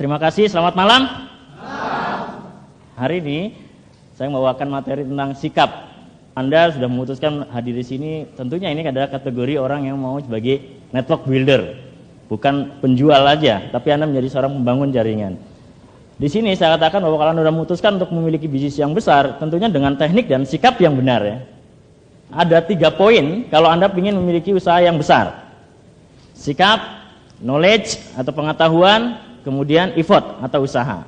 terima kasih. Selamat malam. Hari ini saya membawakan materi tentang sikap. Anda sudah memutuskan hadir di sini, tentunya ini adalah kategori orang yang mau sebagai network builder, bukan penjual aja, tapi Anda menjadi seorang pembangun jaringan. Di sini saya katakan bahwa kalau Anda sudah memutuskan untuk memiliki bisnis yang besar, tentunya dengan teknik dan sikap yang benar ya. Ada 3 poin kalau Anda ingin memiliki usaha yang besar. Sikap, knowledge atau pengetahuan, kemudian effort atau usaha.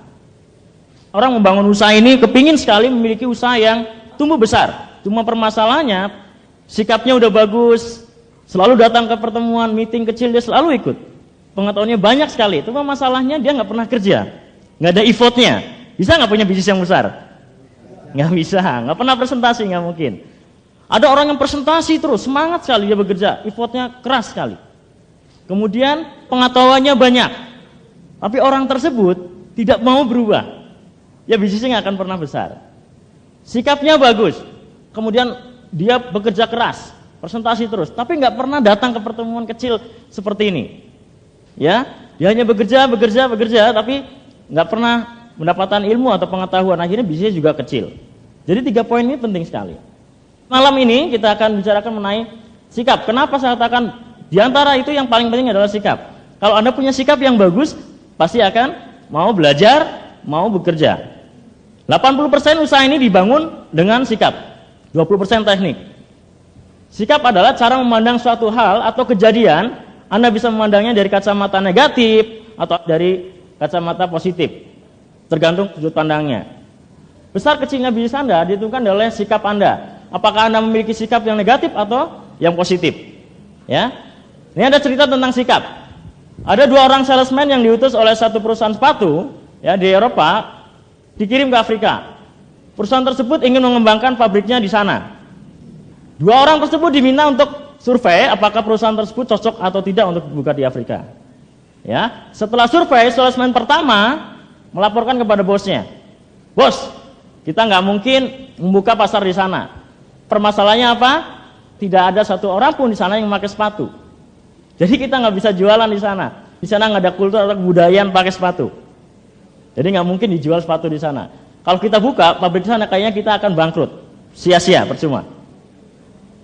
Orang membangun usaha ini kepingin sekali memiliki usaha yang tumbuh besar. Cuma permasalahannya, sikapnya udah bagus, selalu datang ke pertemuan, meeting kecil dia selalu ikut. Pengetahuannya banyak sekali, cuma masalahnya dia nggak pernah kerja, nggak ada effortnya. Bisa nggak punya bisnis yang besar? Nggak bisa, nggak pernah presentasi, nggak mungkin. Ada orang yang presentasi terus, semangat sekali dia bekerja, effortnya keras sekali. Kemudian pengetahuannya banyak, tapi orang tersebut tidak mau berubah. Ya bisnisnya nggak akan pernah besar. Sikapnya bagus, kemudian dia bekerja keras, presentasi terus, tapi nggak pernah datang ke pertemuan kecil seperti ini. Ya, dia hanya bekerja, tapi nggak pernah mendapatkan ilmu atau pengetahuan. Akhirnya bisnisnya juga kecil. Jadi 3 poin ini penting sekali. Malam ini kita akan bicarakan mengenai sikap. Kenapa saya katakan di antara itu yang paling penting adalah sikap. Kalau Anda punya sikap yang bagus, pasti akan mau belajar, mau bekerja. 80% usaha ini dibangun dengan sikap, 20% teknik. Sikap adalah cara memandang suatu hal atau kejadian. Anda bisa memandangnya dari kacamata negatif atau dari kacamata positif, tergantung sudut pandangnya. Besar kecilnya bisnis Anda ditentukan oleh sikap Anda. Apakah Anda memiliki sikap yang negatif atau yang positif? Ya, ini ada cerita tentang sikap. Ada 2 orang salesman yang diutus oleh satu perusahaan sepatu ya di Eropa, dikirim ke Afrika. Perusahaan tersebut ingin mengembangkan pabriknya di sana. 2 orang tersebut diminta untuk survei apakah perusahaan tersebut cocok atau tidak untuk buka di Afrika. Ya, setelah survei, salesman pertama melaporkan kepada bosnya, "Bos, kita nggak mungkin membuka pasar di sana. Permasalahannya apa? Tidak ada satu orang pun di sana yang memakai sepatu. Jadi kita nggak bisa jualan di sana. Di sana nggak ada kultur atau kebudayaan pakai sepatu. Jadi nggak mungkin dijual sepatu di sana. Kalau kita buka pabrik di sana, kayaknya kita akan bangkrut, sia-sia, percuma."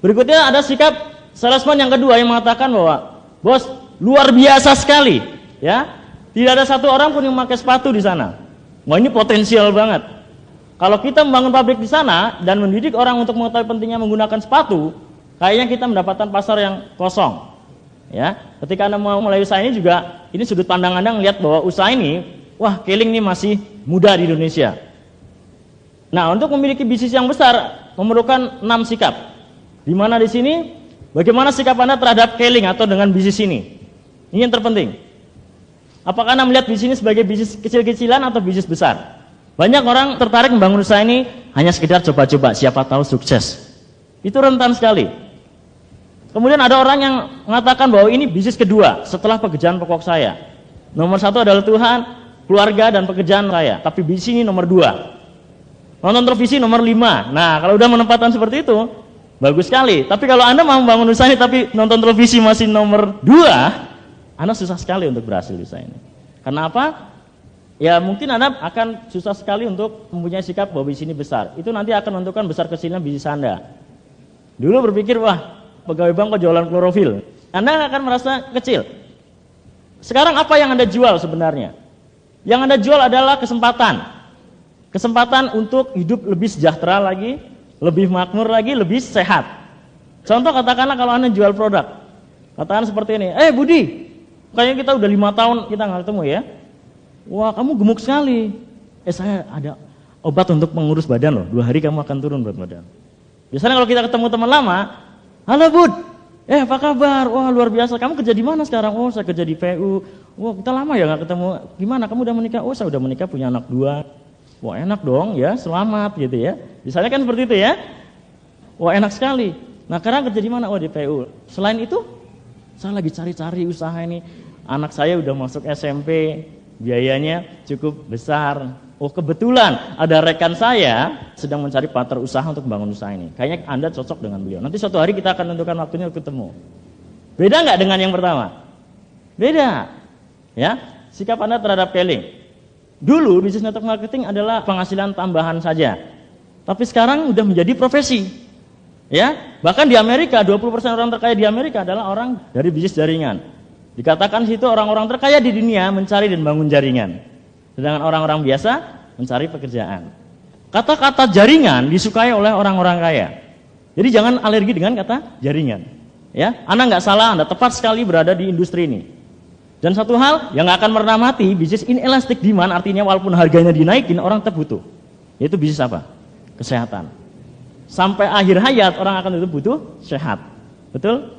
Berikutnya ada sikap salesman yang kedua yang mengatakan bahwa, "Bos, luar biasa sekali, ya. Tidak ada satu orang pun yang memakai sepatu di sana. Wah, ini potensial banget. Kalau kita membangun pabrik di sana dan mendidik orang untuk mengetahui pentingnya menggunakan sepatu, kayaknya kita mendapatkan pasar yang kosong." Ya, ketika Anda mau mulai usaha ini juga, ini sudut pandang Anda melihat bahwa usaha ini, wah, Keling ini masih muda di Indonesia. Nah, untuk memiliki bisnis yang besar memerlukan 6 sikap. Di mana di sini, bagaimana sikap Anda terhadap Keling atau dengan bisnis ini? Ini yang terpenting. Apakah Anda melihat bisnis ini sebagai bisnis kecil-kecilan atau bisnis besar? Banyak orang tertarik membangun usaha ini hanya sekedar coba-coba, siapa tahu sukses. Itu rentan sekali. Kemudian ada orang yang mengatakan bahwa ini bisnis kedua setelah pekerjaan pokok saya. Nomor 1 adalah Tuhan, keluarga, dan pekerjaan saya. Tapi bisnis ini nomor 2. Nonton televisi nomor 5. Nah, kalau udah menempatkan seperti itu, bagus sekali. Tapi kalau Anda mau membangun usaha ini tapi nonton televisi masih nomor 2, Anda susah sekali untuk berhasil di usaha ini. Kenapa? Ya mungkin Anda akan susah sekali untuk mempunyai sikap bahwa bisnis ini besar. Itu nanti akan menentukan besar kecilnya bisnis Anda. Dulu berpikir, wah, pegawai bank kok jualan klorofil. Anda akan merasa kecil. Sekarang apa yang Anda jual sebenarnya? Yang Anda jual adalah kesempatan. Kesempatan untuk hidup lebih sejahtera lagi, lebih makmur lagi, lebih sehat. Contoh katakanlah kalau Anda jual produk. Katakan seperti ini, Budi, kayaknya kita udah 5 tahun kita nggak ketemu ya. Wah, kamu gemuk sekali. Saya ada obat untuk mengurus badan loh. 2 hari kamu akan turun berat badan. Biasanya kalau kita ketemu teman lama, "Halo Bud, apa kabar? Wah, luar biasa. Kamu kerja di mana sekarang?" "Oh, saya kerja di PU." "Wah, kita lama ya nggak ketemu. Gimana? Kamu udah menikah?" "Oh, saya udah menikah, punya anak 2." "Wah, enak dong ya, selamat," gitu ya. Misalnya kan seperti itu ya. Wah, enak sekali. Nah, sekarang kerja di mana? "Oh, di PU." Selain itu, saya lagi cari-cari usaha ini. Anak saya udah masuk SMP, biayanya cukup besar. Oh, kebetulan ada rekan saya sedang mencari partner usaha untuk membangun usaha ini. Kayaknya Anda cocok dengan beliau. Nanti suatu hari kita akan tentukan waktunya untuk ketemu. Beda nggak dengan yang pertama? Beda. Ya, sikap Anda terhadap Keling. Dulu bisnis network marketing adalah penghasilan tambahan saja. Tapi sekarang udah menjadi profesi. Ya, bahkan di Amerika 20% orang terkaya di Amerika adalah orang dari bisnis jaringan. Dikatakan situ orang-orang terkaya di dunia mencari dan bangun jaringan. Sedangkan orang-orang biasa mencari pekerjaan. Kata-kata jaringan disukai oleh orang-orang kaya. Jadi jangan alergi dengan kata jaringan. Ya, Anda nggak salah, Anda tepat sekali berada di industri ini. Dan satu hal yang nggak akan pernah mati, bisnis inelastic demand, artinya walaupun harganya dinaikin, orang tetap butuh. Yaitu bisnis apa? Kesehatan. Sampai akhir hayat orang akan tetap butuh sehat. Betul?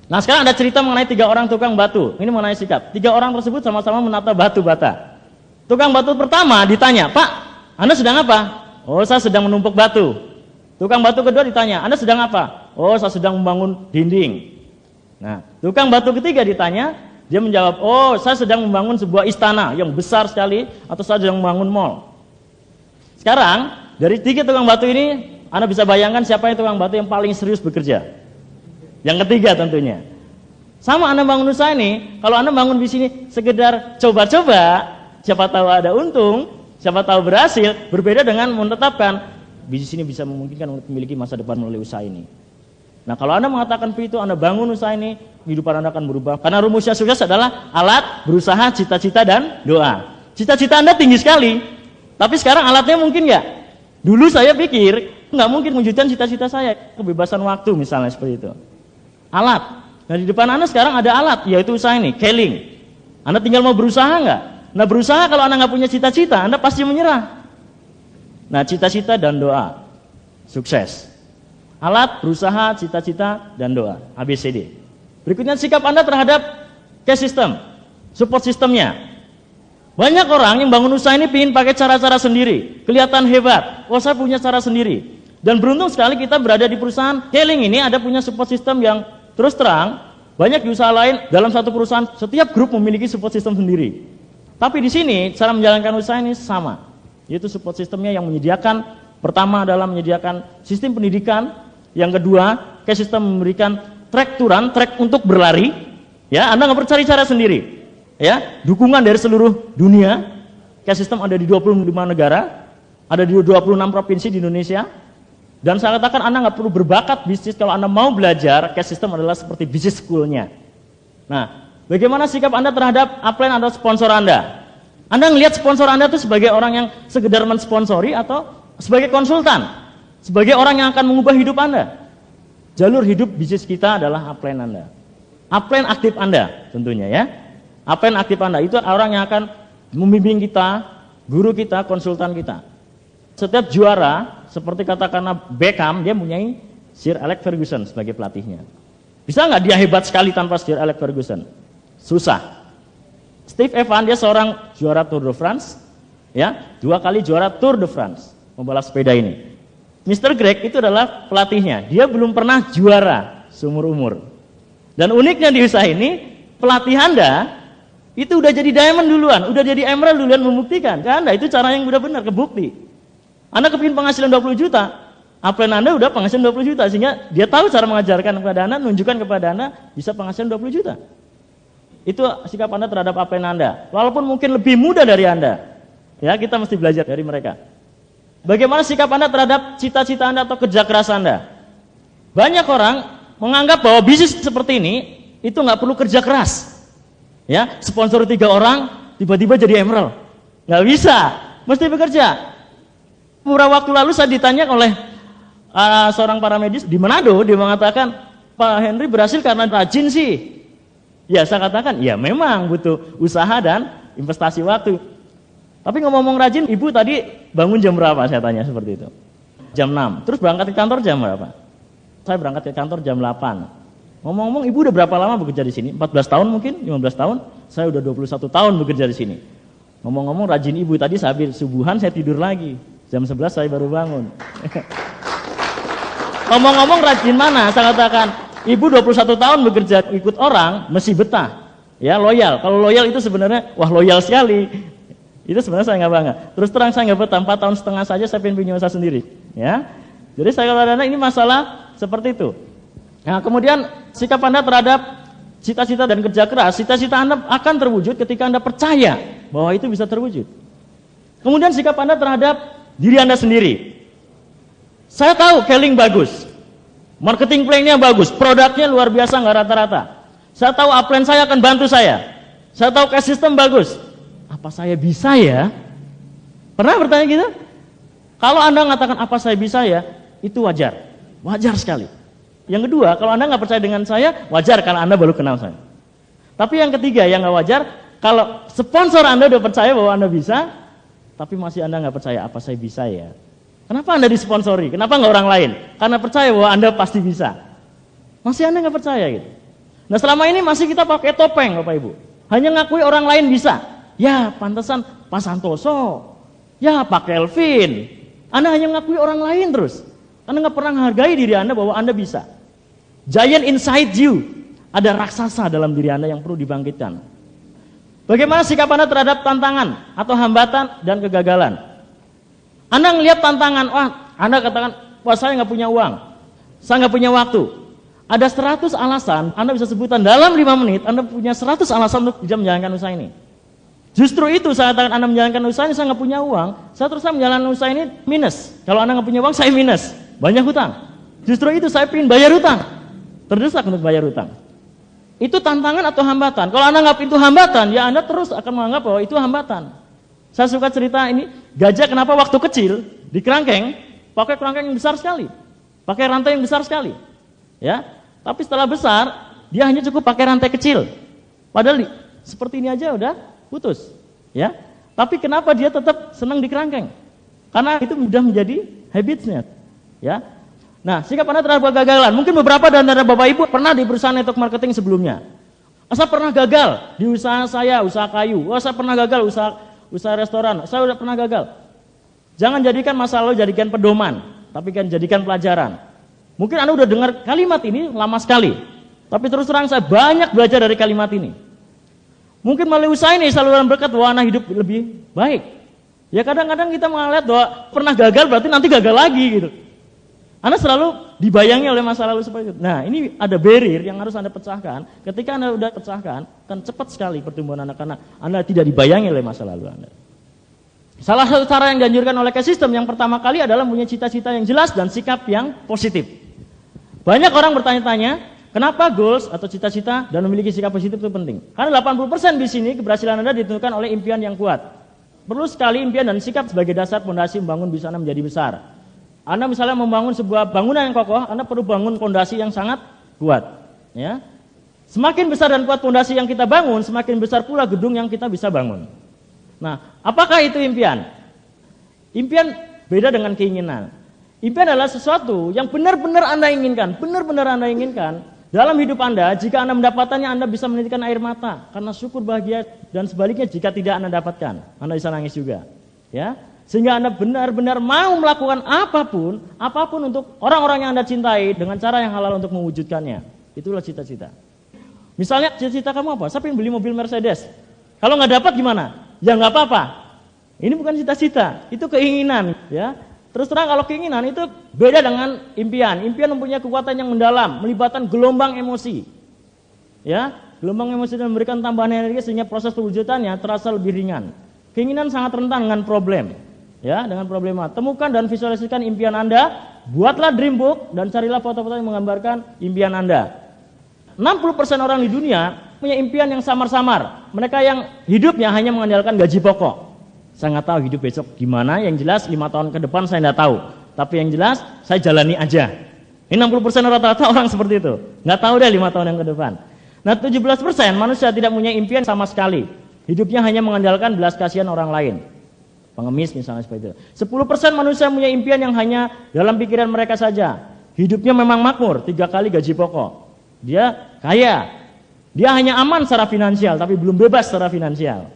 Nah sekarang ada cerita mengenai 3 orang tukang batu. Ini mengenai sikap. 3 orang tersebut sama-sama menata batu bata. Tukang batu pertama ditanya, Pak, Anda sedang apa? Oh, saya sedang menumpuk batu. Tukang batu kedua ditanya, Anda sedang apa? Oh, saya sedang membangun dinding. Nah, tukang batu ketiga ditanya, dia menjawab, oh, saya sedang membangun sebuah istana yang besar sekali, atau saya sedang membangun mall. Sekarang, dari 3 tukang batu ini, Anda bisa bayangkan siapa yang tukang batu yang paling serius bekerja. Yang ketiga tentunya. Sama Anda bangun usaha ini, kalau Anda bangun di sini sekedar coba-coba, siapa tahu ada untung, siapa tahu berhasil, berbeda dengan menetapkan bisnis ini bisa memungkinkan untuk memiliki masa depan melalui usaha ini. Nah, kalau Anda mengatakan begitu, Anda bangun usaha ini, kehidupan Anda akan berubah. Karena rumusnya sukses adalah alat, berusaha, cita-cita, dan doa. Cita-cita Anda tinggi sekali, tapi sekarang alatnya mungkin nggak? Dulu saya pikir, nggak mungkin mewujudkan cita-cita saya. Kebebasan waktu misalnya seperti itu. Alat. Nah, di depan Anda sekarang ada alat, yaitu usaha ini, Keling. Anda tinggal mau berusaha nggak? Nah, berusaha kalau Anda nggak punya cita-cita, Anda pasti menyerah. Nah, cita-cita dan doa. Sukses. Alat, berusaha, cita-cita, dan doa. ABCD. Berikutnya sikap Anda terhadap cash system, support sistemnya. Banyak orang yang bangun usaha ini ingin pakai cara-cara sendiri, kelihatan hebat. Oh, saya punya cara sendiri. Dan beruntung sekali kita berada di perusahaan Keling ini ada punya support system yang terus terang, banyak di usaha lain dalam satu perusahaan setiap grup memiliki support system sendiri. Tapi di sini cara menjalankan usaha ini sama, yaitu support sistemnya yang menyediakan, pertama adalah menyediakan sistem pendidikan, yang kedua cash system memberikan track untuk berlari. Ya, Anda nggak perlu cari cara sendiri. Ya, dukungan dari seluruh dunia. Cash system ada di 25 negara, ada di 26 provinsi di Indonesia. Dan saya katakan Anda nggak perlu berbakat bisnis, kalau Anda mau belajar, cash system adalah seperti bisnis schoolnya. Nah, bagaimana sikap Anda terhadap upline atau sponsor Anda? Anda ngelihat sponsor Anda itu sebagai orang yang sekedar mensponsori atau sebagai konsultan, sebagai orang yang akan mengubah hidup Anda? Jalur hidup bisnis kita adalah upline Anda. Upline aktif Anda tentunya ya. Upline aktif Anda itu orang yang akan membimbing kita, guru kita, konsultan kita. Setiap juara, seperti katakanlah Beckham, dia mempunyai Sir Alex Ferguson sebagai pelatihnya. Bisa nggak dia hebat sekali tanpa Sir Alex Ferguson? Susah. Steve Evans, dia seorang juara Tour de France, ya, 2 kali juara Tour de France, pembalap sepeda ini. Mr. Greg itu adalah pelatihnya, dia belum pernah juara seumur umur. Dan uniknya di usaha ini, pelatih Anda itu udah jadi diamond duluan, udah jadi emerald duluan, membuktikan. Karena itu cara yang udah benar, kebukti. Anda kepingin penghasilan 20 juta, upline Anda udah penghasilan 20 juta, sehingga dia tahu cara mengajarkan kepada Anda, menunjukkan kepada Anda bisa penghasilan 20 juta. Itu sikap Anda terhadap upline Anda. Walaupun mungkin lebih muda dari Anda, ya, kita mesti belajar dari mereka. Bagaimana sikap Anda terhadap cita-cita Anda atau kerja keras Anda? Banyak orang menganggap bahwa bisnis seperti ini itu nggak perlu kerja keras. Ya, sponsor 3 orang tiba-tiba jadi emerald. Nggak bisa, mesti bekerja. Beberapa waktu lalu saya ditanya oleh seorang paramedis di Manado, dia mengatakan, Pak Henry berhasil karena rajin sih. Ya, saya katakan, ya memang butuh usaha dan investasi waktu. Tapi ngomong-ngomong rajin, ibu tadi bangun jam berapa? Saya tanya seperti itu. Jam 6. Terus berangkat ke kantor jam berapa? Saya berangkat ke kantor jam 8. Ngomong-ngomong, ibu udah berapa lama bekerja di sini? 14 tahun mungkin? 15 tahun? Saya udah 21 tahun bekerja di sini. Ngomong-ngomong rajin ibu, tadi saya habis subuhan saya tidur lagi. Jam 11 saya baru bangun. Ngomong-ngomong rajin mana? Saya katakan, ibu 21 tahun bekerja ikut orang, mesti betah. Ya, loyal. Kalau loyal itu sebenarnya, wah loyal sekali. Itu sebenarnya saya nggak bangga. Terus terang saya nggak betah, 4 tahun setengah saja saya pengen punya usaha sendiri. Ya, jadi saya katakan ini masalah seperti itu. Nah, kemudian sikap Anda terhadap cita-cita dan kerja keras, cita-cita Anda akan terwujud ketika Anda percaya bahwa itu bisa terwujud. Kemudian sikap Anda terhadap diri Anda sendiri. Saya tahu Keling bagus, marketing plan-nya bagus, produknya luar biasa nggak rata-rata. Saya tahu upline saya akan bantu saya. Saya tahu cash system bagus. Apa saya bisa ya? Pernah bertanya gitu? Kalau Anda mengatakan apa saya bisa ya, itu wajar. Wajar sekali. Yang kedua, kalau Anda nggak percaya dengan saya, wajar karena Anda baru kenal saya. Tapi yang ketiga, yang nggak wajar, kalau sponsor Anda udah percaya bahwa Anda bisa, tapi masih Anda nggak percaya apa saya bisa ya. Kenapa Anda disponsori? Kenapa nggak orang lain? Karena percaya bahwa Anda pasti bisa. Masih Anda nggak percaya gitu. Nah selama ini masih kita pakai topeng Bapak Ibu. Hanya ngakui orang lain bisa. Ya pantesan Pak Santoso. Ya Pak Kelvin. Anda hanya ngakui orang lain terus. Anda nggak pernah menghargai diri Anda bahwa Anda bisa. Giant inside you. Ada raksasa dalam diri Anda yang perlu dibangkitkan. Bagaimana sikap Anda terhadap tantangan atau hambatan dan kegagalan? Anda ngelihat tantangan, wah Anda katakan, wah saya nggak punya uang, saya nggak punya waktu. Ada 100 alasan, Anda bisa sebutkan dalam 5 menit, Anda punya 100 alasan untuk bisa menjalankan usaha ini. Justru itu saya katakan Anda menjalankan usaha ini, saya nggak punya uang, saya terus menjalankan usaha ini minus. Kalau Anda nggak punya uang, saya minus, banyak hutang. Justru itu saya ingin bayar hutang, terdesak untuk bayar hutang. Itu tantangan atau hambatan. Kalau Anda nggak itu hambatan, ya Anda terus akan menganggap bahwa itu hambatan. Saya suka cerita ini, gajah kenapa waktu kecil di kerangkeng, pakai kerangkeng yang besar sekali, pakai rantai yang besar sekali, ya. Tapi setelah besar, dia hanya cukup pakai rantai kecil. Padahal seperti ini aja udah putus, ya. Tapi kenapa dia tetap senang di kerangkeng? Karena itu sudah menjadi habitsnya, ya. Nah, sikap Anda terhadap kegagalan. Mungkin beberapa dari antara Bapak Ibu pernah di perusahaan network marketing sebelumnya. Saya pernah gagal di usaha saya, usaha kayu. Saya pernah gagal usaha restoran, saya udah pernah gagal. Jangan jadikan masa lalu jadikan pedoman, tapi kan jadikan pelajaran. Mungkin Anda udah dengar kalimat ini lama sekali, tapi terus terang saya banyak belajar dari kalimat ini. Mungkin melalui usaha ini saluran berkat warna hidup lebih baik. Ya kadang-kadang kita melihat bahwa pernah gagal berarti nanti gagal lagi gitu. Anda selalu dibayangi oleh masa lalu seperti itu. Nah ini ada barrier yang harus Anda pecahkan. Ketika Anda sudah pecahkan, akan cepat sekali pertumbuhan Anda karena Anda tidak dibayangi oleh masa lalu Anda. Salah satu cara yang dianjurkan oleh cash system yang pertama kali adalah punya cita-cita yang jelas dan sikap yang positif. Banyak orang bertanya-tanya, kenapa goals atau cita-cita dan memiliki sikap positif itu penting? Karena 80% di sini keberhasilan Anda ditentukan oleh impian yang kuat. Perlu sekali impian dan sikap sebagai dasar fondasi membangun bisa Anda menjadi besar. Anda misalnya membangun sebuah bangunan yang kokoh, Anda perlu bangun fondasi yang sangat kuat. Ya. Semakin besar dan kuat fondasi yang kita bangun, semakin besar pula gedung yang kita bisa bangun. Nah, apakah itu impian? Impian beda dengan keinginan. Impian adalah sesuatu yang benar-benar Anda inginkan, dalam hidup Anda. Jika Anda mendapatkannya, Anda bisa menitikan air mata karena syukur bahagia, dan sebaliknya jika tidak Anda dapatkan, Anda bisa nangis juga. Ya. Sehingga Anda benar-benar mau melakukan apapun untuk orang-orang yang Anda cintai dengan cara yang halal untuk mewujudkannya. Itulah cita-cita. Misalnya cita-cita kamu apa? Saya pengen beli mobil Mercedes. Kalau nggak dapat gimana? Ya nggak apa-apa. Ini bukan cita-cita, itu keinginan. Ya. Terus terang kalau keinginan itu beda dengan impian. Impian mempunyai kekuatan yang mendalam, melibatkan gelombang emosi. Ya, gelombang emosi dan memberikan tambahan energi sehingga proses perwujudannya terasa lebih ringan. Keinginan sangat rentan dengan problem. Ya, dengan problema. Temukan dan visualisasikan impian Anda, buatlah dream book dan carilah foto-foto yang menggambarkan impian Anda. 60% orang di dunia punya impian yang samar-samar. Mereka yang hidupnya hanya mengandalkan gaji pokok. Saya nggak tahu hidup besok gimana, yang jelas 5 tahun ke depan saya nggak tahu. Tapi yang jelas saya jalani aja. Ini 60% rata-rata orang seperti itu. Nggak tahu deh 5 tahun yang ke depan. Nah 17% manusia tidak punya impian sama sekali. Hidupnya hanya mengandalkan belas kasihan orang lain. Pengemis misalnya seperti itu. 10% manusia punya impian yang hanya dalam pikiran mereka saja. Hidupnya memang makmur, 3 kali gaji pokok. Dia kaya. Dia hanya aman secara finansial, tapi belum bebas secara finansial.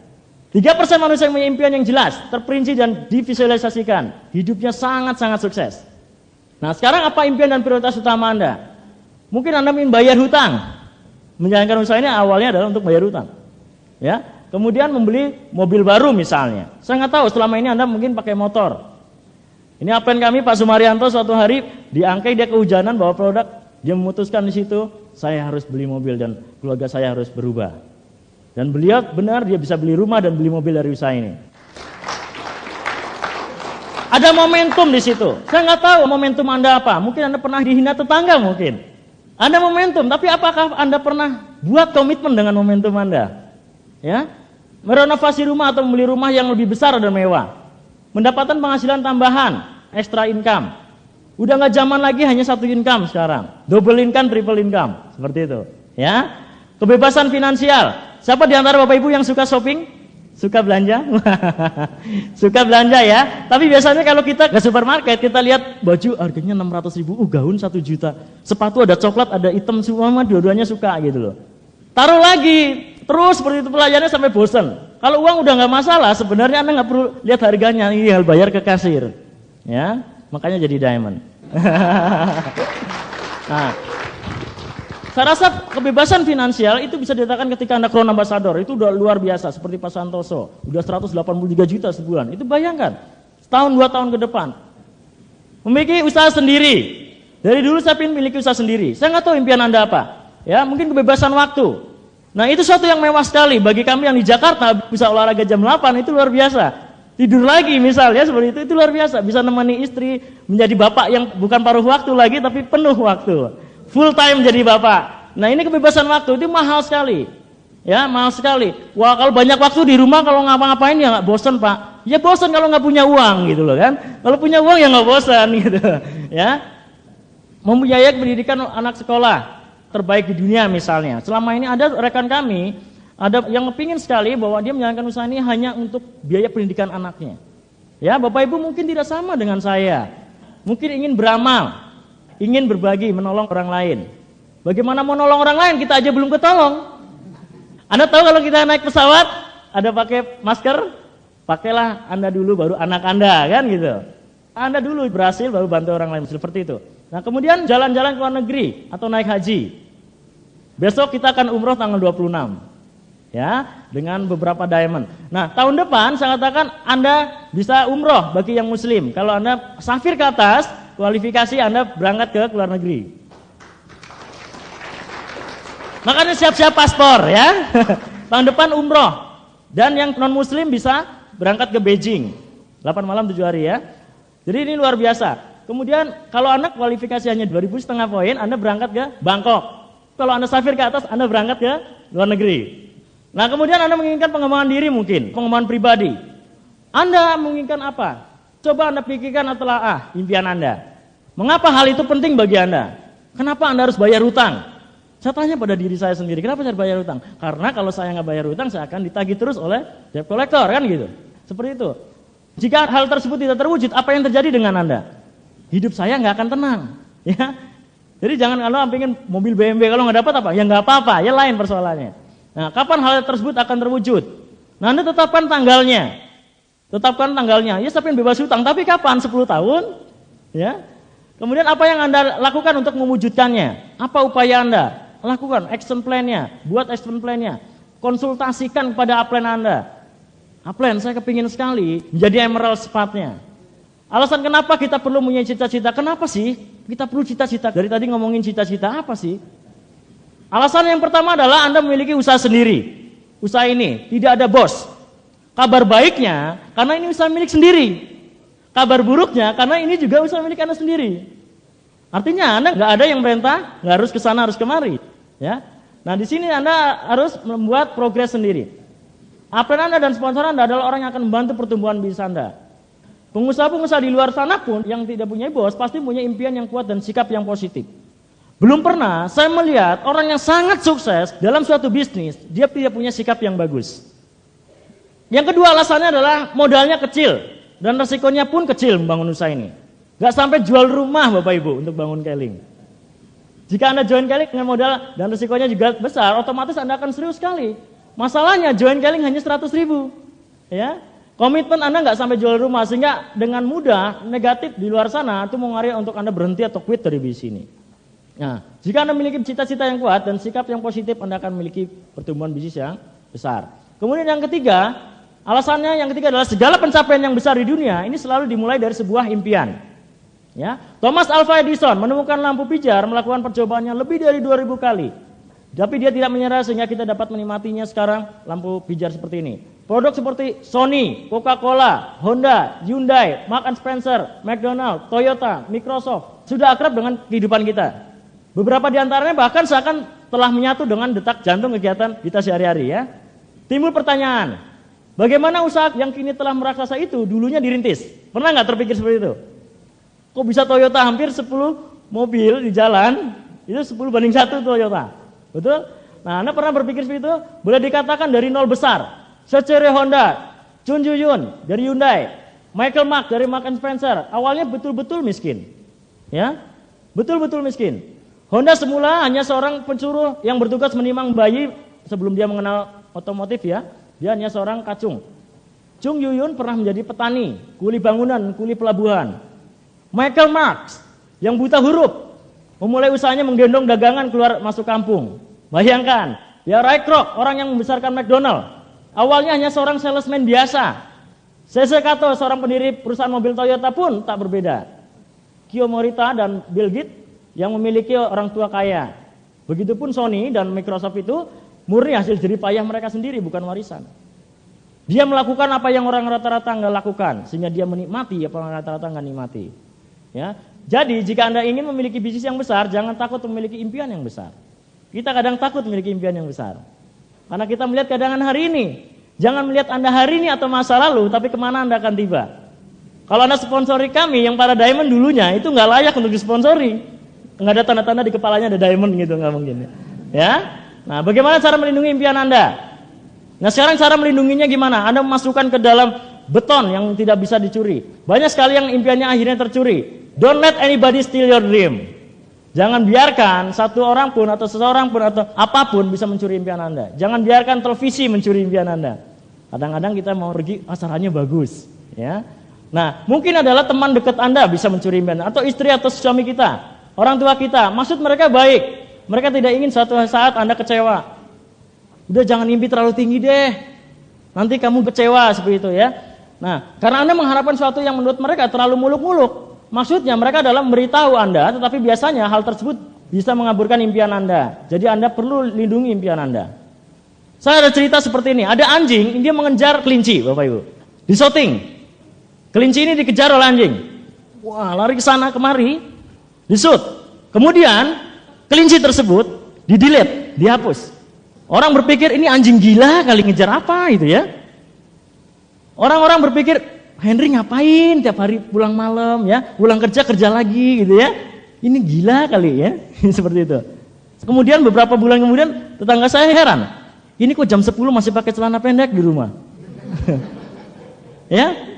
3% manusia yang punya impian yang jelas, terperinci dan divisualisasikan. Hidupnya sangat-sangat sukses. Nah sekarang apa impian dan prioritas utama Anda? Mungkin Anda ingin bayar hutang. Menjalankan usaha ini awalnya adalah untuk bayar hutang. Ya. Kemudian membeli mobil baru misalnya. Saya nggak tahu selama ini Anda mungkin pakai motor. Ini upline kami Pak Sumaryanto suatu hari diangkai dia kehujanan bawa produk. Dia memutuskan di situ, saya harus beli mobil dan keluarga saya harus berubah. Dan beliau benar dia bisa beli rumah dan beli mobil dari usaha ini. Ada momentum di situ. Saya nggak tahu momentum Anda apa. Mungkin Anda pernah dihina tetangga mungkin. Ada momentum, tapi apakah Anda pernah buat komitmen dengan momentum Anda? Ya, merenovasi rumah atau membeli rumah yang lebih besar dan mewah. Mendapatkan penghasilan tambahan, extra income. Udah nggak zaman lagi hanya satu income sekarang. Double income, triple income. Seperti itu. Ya, kebebasan finansial. Siapa di antara Bapak Ibu yang suka shopping? Suka belanja? Suka belanja ya. Tapi biasanya kalau kita ke supermarket, kita lihat baju harganya 600.000, gaun 1 juta. Sepatu ada coklat, ada hitam semua, dua-duanya suka gitu loh. Taruh lagi, terus seperti itu pelayanannya sampai bosan. Kalau uang udah nggak masalah, sebenarnya Anda nggak perlu lihat harganya, tinggal bayar ke kasir. Ya, makanya jadi diamond. Nah, saya rasa kebebasan finansial itu bisa dikatakan ketika Anda crown ambassador, itu udah luar biasa. Seperti Pak Santoso, udah 183 juta sebulan. Itu bayangkan, setahun 2 tahun ke depan. Memiliki usaha sendiri. Dari dulu saya ingin memiliki usaha sendiri. Saya nggak tahu impian Anda apa. Ya, mungkin kebebasan waktu. Nah, itu suatu yang mewah sekali. Bagi kami yang di Jakarta, bisa olahraga jam 8, itu luar biasa. Tidur lagi misalnya, seperti itu luar biasa. Bisa nemani istri, menjadi bapak yang bukan paruh waktu lagi, tapi penuh waktu. Full time jadi bapak. Nah, ini kebebasan waktu itu mahal sekali. Ya, mahal sekali. Wah, kalau banyak waktu di rumah, kalau ngapa-ngapain ya nggak bosan, Pak. Ya bosan kalau nggak punya uang gitu loh kan. Kalau punya uang ya nggak bosan gitu. Ya. Membiayai pendidikan anak sekolah terbaik di dunia misalnya. Selama ini ada rekan kami, ada yang kepingin sekali bahwa dia menjalankan usaha ini hanya untuk biaya pendidikan anaknya. Ya, Bapak Ibu mungkin tidak sama dengan saya. Mungkin ingin beramal, ingin berbagi, menolong orang lain. Bagaimana menolong orang lain? Kita aja belum ketolong. Anda tahu kalau kita naik pesawat, ada pakai masker, pakailah Anda dulu, baru anak Anda, kan gitu. Anda dulu berhasil, baru bantu orang lain, seperti itu. Nah, kemudian jalan-jalan ke luar negeri atau naik haji. Besok kita akan umroh tanggal 26. Ya, dengan beberapa diamond. Nah, tahun depan saya katakan Anda bisa umroh bagi yang muslim. Kalau Anda safir ke atas, kualifikasi Anda berangkat ke luar negeri. Makanya siap-siap paspor ya. Tahun depan umroh. Dan yang non muslim bisa berangkat ke Beijing. 8 malam 7 hari ya. Jadi ini luar biasa. Kemudian kalau Anda kualifikasi hanya 2.500 poin, Anda berangkat ke Bangkok. Kalau Anda safir ke atas, Anda berangkat ke luar negeri. Nah, kemudian Anda menginginkan pengembangan diri mungkin, pengembangan pribadi. Anda menginginkan apa? Coba Anda pikirkan telah impian Anda. Mengapa hal itu penting bagi Anda? Kenapa Anda harus bayar hutang? Saya tanya pada diri saya sendiri, kenapa saya bayar hutang? Karena kalau saya nggak bayar hutang, saya akan ditagih terus oleh debt collector, kan gitu. Seperti itu. Jika hal tersebut tidak terwujud, apa yang terjadi dengan Anda? Hidup saya nggak akan tenang. Ya. Jadi jangan kalau pengen mobil BMW, kalau nggak dapat apa? Ya nggak apa-apa, ya lain persoalannya. Nah, kapan hal tersebut akan terwujud? Nah, Anda tetapkan tanggalnya. Tetapkan tanggalnya. Ya, saya pengen bebas hutang, tapi kapan? 10 tahun? Ya. Kemudian apa yang Anda lakukan untuk mewujudkannya? Apa upaya Anda? Lakukan action plan-nya, buat action plan-nya. Konsultasikan kepada upline Anda. Upline, saya kepingin sekali menjadi emerald sepatnya. Alasan kenapa kita perlu punya cita-cita? Kenapa sih kita perlu cita-cita? Dari tadi ngomongin cita-cita, apa sih? Alasan yang pertama adalah Anda memiliki usaha sendiri. Usaha ini tidak ada bos. Kabar baiknya, karena ini usaha milik sendiri. Kabar buruknya, karena ini juga usaha milik Anda sendiri. Artinya Anda nggak ada yang perintah, nggak harus ke sana, harus kemari. Ya. Nah, di sini Anda harus membuat progres sendiri. Upline Anda dan sponsor Anda adalah orang yang akan membantu pertumbuhan bisnis Anda. Pengusaha-pengusaha di luar sana pun yang tidak punya bos pasti punya impian yang kuat dan sikap yang positif. Belum pernah saya melihat orang yang sangat sukses dalam suatu bisnis, dia tidak punya sikap yang bagus. Yang kedua alasannya adalah modalnya kecil dan resikonya pun kecil membangun usaha ini. Gak sampai jual rumah Bapak Ibu untuk bangun Keling. Jika Anda join Keling dengan modal dan resikonya juga besar, otomatis Anda akan serius sekali. Masalahnya join Keling hanya 100.000. Ya. Komitmen Anda nggak sampai jual rumah, sehingga dengan mudah negatif di luar sana itu mengaruhi untuk Anda berhenti atau quit dari bisnis ini. Nah, jika Anda memiliki cita-cita yang kuat dan sikap yang positif, Anda akan memiliki pertumbuhan bisnis yang besar. Kemudian yang ketiga, alasannya yang ketiga adalah segala pencapaian yang besar di dunia ini selalu dimulai dari sebuah impian. Ya, Thomas Alva Edison menemukan lampu pijar, melakukan percobaannya lebih dari 2000 kali. Tapi dia tidak menyerah sehingga kita dapat menikmatinya sekarang lampu pijar seperti ini. Produk seperti Sony, Coca-Cola, Honda, Hyundai, Marks and Spencer, McDonald, Toyota, Microsoft sudah akrab dengan kehidupan kita. Beberapa di antaranya bahkan seakan telah menyatu dengan detak jantung kegiatan kita sehari-hari ya. Timbul pertanyaan, bagaimana usaha yang kini telah meraksasa itu dulunya dirintis? Pernah nggak terpikir seperti itu? Kok bisa Toyota hampir 10 mobil di jalan, itu 10:1 Toyota. Betul? Nah, Anda pernah berpikir seperti itu? Boleh dikatakan dari nol besar. Secere Honda, Chun Yun dari Hyundai, Michael Mark dari Marks and Spencer, awalnya betul-betul miskin. Ya, betul-betul miskin. Honda semula hanya seorang pencuru yang bertugas menimang bayi sebelum dia mengenal otomotif ya. Dia hanya seorang kacung. Chung Yun pernah menjadi petani, kuli bangunan, kuli pelabuhan. Michael Marks yang buta huruf memulai usahanya menggendong dagangan keluar masuk kampung. Bayangkan, ya Ray Kroc, orang yang membesarkan McDonald. Awalnya hanya seorang salesman biasa. C.C. Kato, seorang pendiri perusahaan mobil Toyota pun tak berbeda. Kiyo Morita dan Bill Gates yang memiliki orang tua kaya. Begitupun Sony dan Microsoft itu murni hasil jerih payah mereka sendiri, bukan warisan. Dia melakukan apa yang orang rata-rata nggak lakukan, sehingga dia menikmati apa yang orang rata-rata nggak nikmati. Ya, jadi jika Anda ingin memiliki bisnis yang besar, jangan takut memiliki impian yang besar. Kita kadang takut memiliki impian yang besar, karena kita melihat keadaan hari ini. Jangan melihat Anda hari ini atau masa lalu, tapi kemana Anda akan tiba. Kalau Anda sponsori kami, yang para diamond dulunya, itu nggak layak untuk disponsori. Nggak ada tanda-tanda di kepalanya ada diamond gitu, nggak mungkin. Ya, nah bagaimana cara melindungi impian Anda? Nah sekarang cara melindunginya gimana? Anda memasukkan ke dalam beton yang tidak bisa dicuri. Banyak sekali yang impiannya akhirnya tercuri. Don't let anybody steal your dream. Jangan biarkan satu orang pun atau seseorang pun atau apapun bisa mencuri impian Anda. Jangan biarkan televisi mencuri impian Anda. Kadang-kadang kita mau pergi, acaranya bagus, ya. Nah, mungkin adalah teman dekat Anda bisa mencuri impian Anda, atau istri atau suami kita, orang tua kita. Maksud mereka baik. Mereka tidak ingin suatu saat Anda kecewa. Udah jangan mimpi terlalu tinggi deh. Nanti kamu kecewa seperti itu ya. Nah, karena Anda mengharapkan sesuatu yang menurut mereka terlalu muluk-muluk. Maksudnya mereka adalah memberitahu Anda, tetapi biasanya hal tersebut bisa mengaburkan impian Anda. Jadi Anda perlu lindungi impian Anda. Saya ada cerita seperti ini. Ada anjing, dia mengejar kelinci, Bapak Ibu. Di shooting. Kelinci ini dikejar oleh anjing. Wah, lari ke sana kemari, di-shoot. Kemudian kelinci tersebut di-delete, dihapus. Orang berpikir ini anjing gila kali ngejar apa itu ya. Orang-orang berpikir Henry ngapain tiap hari pulang malam ya, pulang kerja lagi gitu ya. Ini gila kali ya, seperti itu. Kemudian beberapa bulan kemudian tetangga saya heran. Ini kok jam 10 masih pakai celana pendek di rumah. Ya.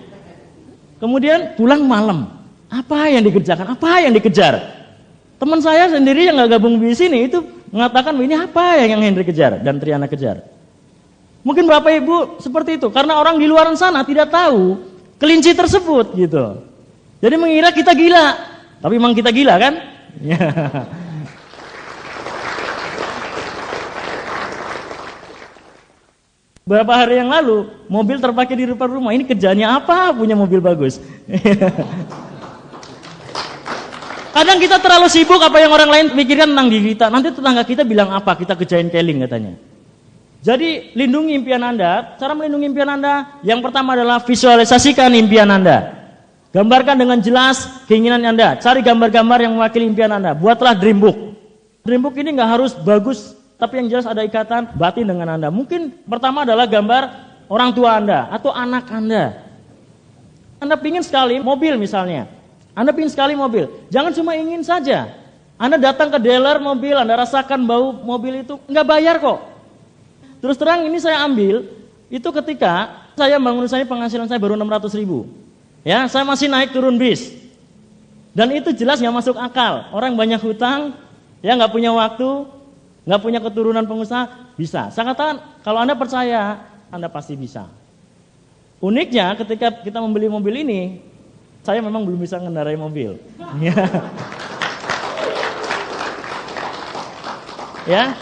Kemudian pulang malam. Apa yang dikerjakan? Apa yang dikejar? Teman saya sendiri yang nggak gabung di sini itu mengatakan ini apa yang Henry kejar dan Triana kejar. Mungkin Bapak Ibu seperti itu karena orang di luar sana tidak tahu kelinci tersebut gitu. Jadi mengira kita gila. Tapi memang kita gila kan? Beberapa hari yang lalu mobil terparkir di depan rumah. Ini kerjanya apa punya mobil bagus? Kadang kita terlalu sibuk apa yang orang lain pikirkan tentang diri kita. Nanti tetangga kita bilang apa? Kita kerjain keling katanya. Jadi lindungi impian Anda. Cara melindungi impian Anda, yang pertama adalah visualisasikan impian Anda. Gambarkan dengan jelas keinginan Anda. Cari gambar-gambar yang mewakili impian Anda. Buatlah dream book. Dream book ini nggak harus bagus, tapi yang jelas ada ikatan batin dengan Anda. Mungkin pertama adalah gambar orang tua Anda atau anak Anda. Anda pingin sekali mobil misalnya. Anda pingin sekali mobil. Jangan cuma ingin saja. Anda datang ke dealer mobil, Anda rasakan bau mobil itu, nggak bayar kok. Terus terang ini saya ambil, itu ketika saya bangun saya penghasilan saya baru 600.000. Ya, saya masih naik turun bis. Dan itu jelas nggak masuk akal. Orang banyak hutang, ya nggak punya waktu, nggak punya keturunan pengusaha, bisa. Saya katakan, kalau Anda percaya, Anda pasti bisa. Uniknya ketika kita membeli mobil ini, saya memang belum bisa mengendarai mobil. Ya.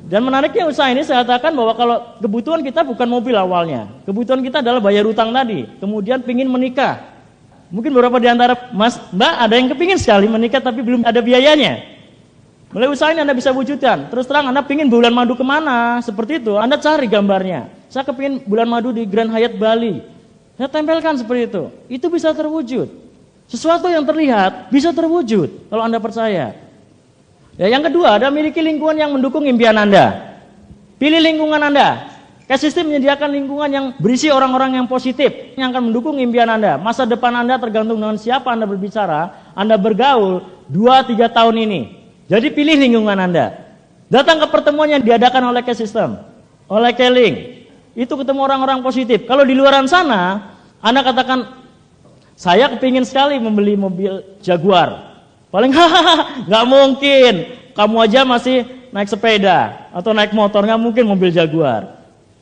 Dan menariknya usaha ini saya katakan bahwa kalau kebutuhan kita bukan mobil awalnya. Kebutuhan kita adalah bayar utang tadi. Kemudian pingin menikah. Mungkin beberapa di antara Mas, Mbak ada yang kepingin sekali menikah tapi belum ada biayanya. Mulai usaha ini Anda bisa wujudkan. Terus terang Anda pingin bulan madu kemana? Seperti itu. Anda cari gambarnya. Saya kepingin bulan madu di Grand Hyatt Bali. Saya tempelkan seperti itu. Itu bisa terwujud. Sesuatu yang terlihat bisa terwujud kalau Anda percaya. Ya, yang kedua, Anda miliki lingkungan yang mendukung impian Anda. Pilih lingkungan Anda. K-System menyediakan lingkungan yang berisi orang-orang yang positif, yang akan mendukung impian Anda. Masa depan Anda tergantung dengan siapa Anda berbicara, Anda bergaul 2-3 tahun ini. Jadi pilih lingkungan Anda. Datang ke pertemuan yang diadakan oleh K-System, oleh Keling. Itu ketemu orang-orang positif. Kalau di luaran sana, Anda katakan, saya kepingin sekali membeli mobil Jaguar. Paling nggak mungkin. Kamu aja masih naik sepeda atau naik motor, nggak mungkin mobil Jaguar.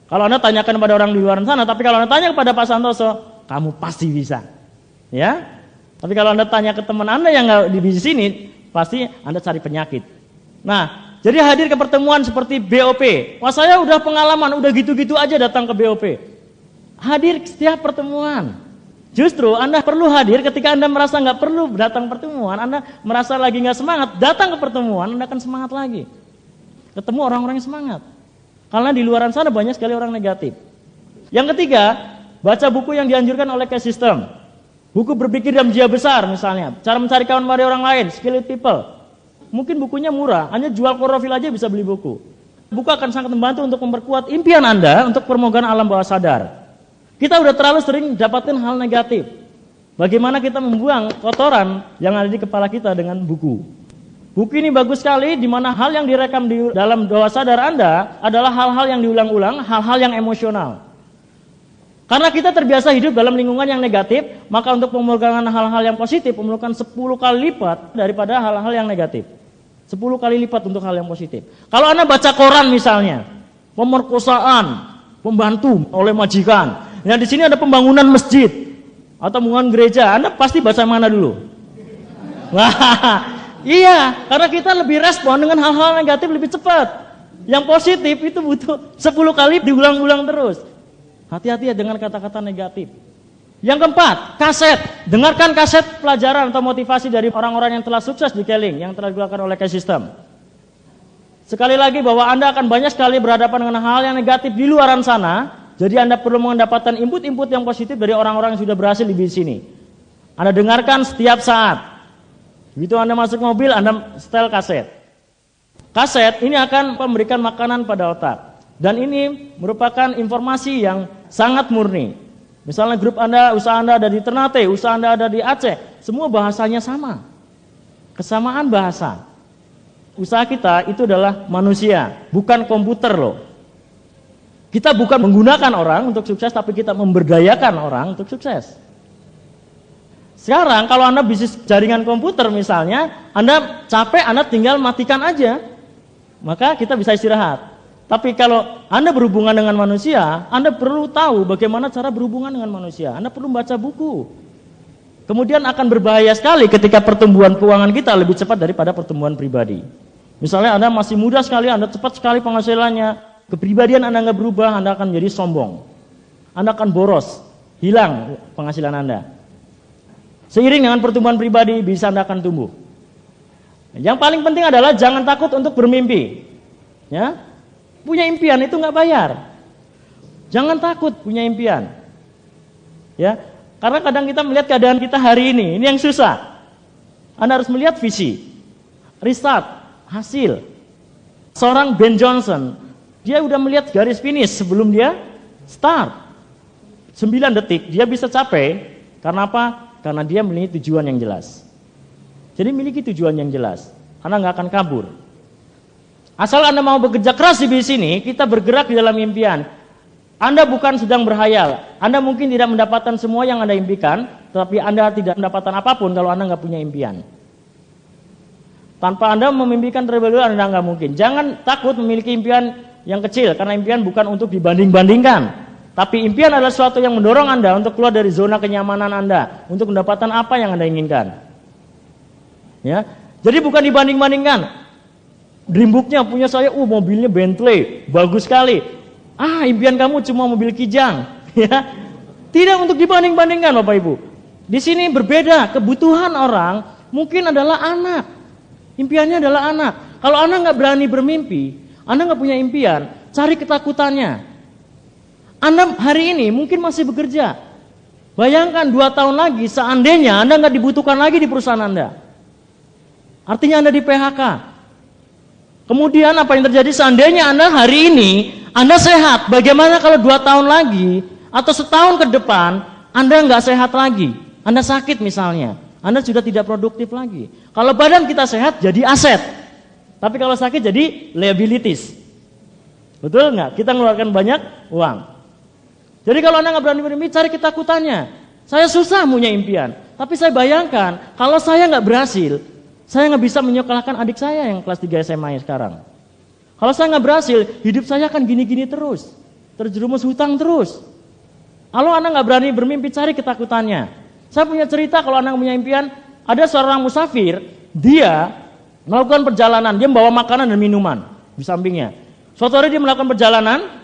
Kalau Anda tanyakan kepada orang di luar sana, tapi kalau Anda tanya kepada Pak Santoso, kamu pasti bisa. Ya. Tapi kalau Anda tanya ke teman Anda yang nggak di sini, pasti Anda cari penyakit. Nah, jadi hadir ke pertemuan seperti BOP. Wah, saya udah pengalaman, udah gitu-gitu aja datang ke BOP. Hadir setiap pertemuan. Justru Anda perlu hadir ketika Anda merasa nggak perlu datang pertemuan, Anda merasa lagi nggak semangat, datang ke pertemuan, Anda akan semangat lagi. Ketemu orang-orang yang semangat. Karena di luaran sana banyak sekali orang negatif. Yang ketiga, baca buku yang dianjurkan oleh K-System. Buku berpikir dalam jiwa besar misalnya, cara mencari kawan dari orang lain, skilled people. Mungkin bukunya murah, hanya jual klorofil aja bisa beli buku. Buku akan sangat membantu untuk memperkuat impian Anda untuk permohonan alam bawah sadar. Kita udah terlalu sering dapatin hal negatif. Bagaimana kita membuang kotoran yang ada di kepala kita dengan buku. Buku ini bagus sekali, di mana hal yang direkam di dalam bawah sadar Anda adalah hal-hal yang diulang-ulang, hal-hal yang emosional. Karena kita terbiasa hidup dalam lingkungan yang negatif, maka untuk pemegangan hal-hal yang positif memerlukan 10 kali lipat daripada hal-hal yang negatif. 10 kali lipat untuk hal yang positif. Kalau Anda baca koran misalnya, pemerkosaan, pembantu oleh majikan. Nah, di sini ada pembangunan masjid atau pembangunan gereja. Anda pasti baca mana dulu? Wah, iya, karena kita lebih respon dengan hal-hal negatif lebih cepat. Yang positif itu butuh 10 kali diulang-ulang terus. Hati-hati ya dengan kata-kata negatif. Yang keempat, kaset. Dengarkan kaset pelajaran atau motivasi dari orang-orang yang telah sukses di Keling, yang telah dilakukan oleh K-System. Sekali lagi bahwa Anda akan banyak sekali berhadapan dengan hal yang negatif di luaran sana, jadi Anda perlu mendapatkan input-input yang positif dari orang-orang yang sudah berhasil di sini. Anda dengarkan setiap saat. Begitu Anda masuk mobil, Anda setel kaset. Kaset ini akan memberikan makanan pada otak. Dan ini merupakan informasi yang sangat murni. Misalnya grup Anda, usaha Anda ada di Ternate, usaha Anda ada di Aceh, semua bahasanya sama. Kesamaan bahasa. Usaha kita itu adalah manusia, bukan komputer loh. Kita bukan menggunakan orang untuk sukses, tapi kita memberdayakan orang untuk sukses. Sekarang kalau Anda bisnis jaringan komputer misalnya, Anda capek, Anda tinggal matikan aja. Maka kita bisa istirahat. Tapi kalau Anda berhubungan dengan manusia, Anda perlu tahu bagaimana cara berhubungan dengan manusia. Anda perlu baca buku. Kemudian akan berbahaya sekali ketika pertumbuhan keuangan kita lebih cepat daripada pertumbuhan pribadi. Misalnya Anda masih muda sekali, Anda cepat sekali penghasilannya, kepribadian Anda nggak berubah, Anda akan menjadi sombong. Anda akan boros, hilang penghasilan Anda. Seiring dengan pertumbuhan pribadi, bisa Anda akan tumbuh. Yang paling penting adalah jangan takut untuk bermimpi. Ya, punya impian itu nggak bayar. Jangan takut punya impian. Ya, karena kadang kita melihat keadaan kita hari ini yang susah. Anda harus melihat visi, riset, hasil. Seorang Ben Johnson, dia udah melihat garis finish sebelum dia start. 9 detik dia bisa capai. Karena apa? Karena dia memiliki tujuan yang jelas. Jadi miliki tujuan yang jelas, Anda nggak akan kabur. Asal Anda mau bekerja keras di sini, kita bergerak di dalam impian. Anda bukan sedang berhayal. Anda mungkin tidak mendapatkan semua yang Anda impikan, tetapi Anda tidak mendapatkan apapun kalau Anda nggak punya impian. Tanpa Anda memimpikan terlebih dahulu, Anda nggak mungkin. Jangan takut memiliki impian yang kecil, karena impian bukan untuk dibanding-bandingkan. Tapi impian adalah sesuatu yang mendorong Anda untuk keluar dari zona kenyamanan Anda, untuk mendapatkan apa yang Anda inginkan. Ya, jadi bukan dibanding-bandingkan. Dreambooknya punya saya, mobilnya Bentley, bagus sekali. Impian kamu cuma mobil Kijang. Ya, tidak untuk dibanding-bandingkan, Bapak Ibu. Di sini berbeda, kebutuhan orang mungkin adalah anak. Impiannya adalah anak. Kalau Anda nggak berani bermimpi, Anda nggak punya impian, cari ketakutannya. Anda hari ini mungkin masih bekerja. Bayangkan 2 tahun lagi seandainya Anda nggak dibutuhkan lagi di perusahaan Anda. Artinya Anda di PHK. Kemudian apa yang terjadi seandainya Anda hari ini Anda sehat? Bagaimana kalau 2 tahun lagi atau setahun ke depan Anda nggak sehat lagi? Anda sakit misalnya, Anda sudah tidak produktif lagi. Kalau badan kita sehat jadi aset, tapi kalau sakit jadi liabilities. Betul nggak? Kita mengeluarkan banyak uang. Jadi kalau Anda nggak berani bermimpi, cari ketakutannya. Saya susah punya impian, tapi saya bayangkan kalau saya nggak berhasil, saya nggak bisa menyekolahkan adik saya yang kelas 3 SMA sekarang. Kalau saya nggak berhasil, hidup saya akan gini-gini terus, terjerumus hutang terus. Kalau Anda nggak berani bermimpi, cari ketakutannya. Saya punya cerita kalau Anda punya impian, ada seorang musafir, dia melakukan perjalanan, dia membawa makanan dan minuman di sampingnya. Suatu hari dia melakukan perjalanan,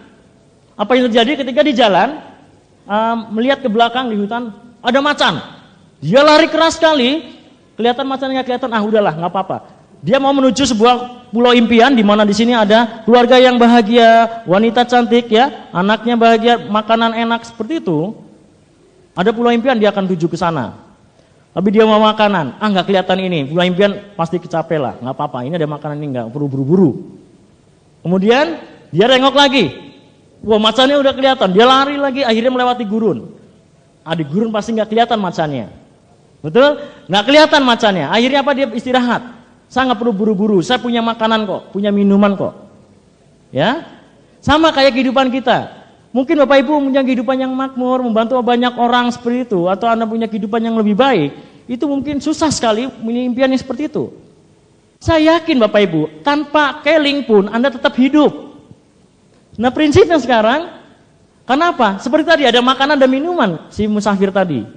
apa yang terjadi ketika di jalan, melihat ke belakang di hutan, ada macan. Dia lari keras sekali, kelihatan macannya nggak kelihatan, udahlah nggak apa-apa. Dia mau menuju sebuah pulau impian di mana di sini ada keluarga yang bahagia, wanita cantik ya, anaknya bahagia, makanan enak seperti itu. Ada pulau impian dia akan tuju ke sana. Tapi dia mau makanan, nggak kelihatan ini, pulau impian pasti kecapek lah, nggak apa-apa. Ini ada makanan ini nggak perlu buru-buru. Kemudian dia nengok lagi, wah macannya udah kelihatan, dia lari lagi, akhirnya melewati gurun. Di gurun pasti nggak kelihatan macannya, betul? Nggak kelihatan macannya. Akhirnya apa? Dia istirahat. Saya nggak perlu buru-buru, saya punya makanan kok, punya minuman kok. Ya, sama kayak kehidupan kita. Mungkin Bapak Ibu punya kehidupan yang makmur, membantu banyak orang seperti itu, atau Anda punya kehidupan yang lebih baik, itu mungkin susah sekali punya impian yang seperti itu. Saya yakin Bapak Ibu, tanpa keling pun Anda tetap hidup. Nah prinsipnya sekarang, kenapa? Seperti tadi ada makanan dan minuman si musafir tadi.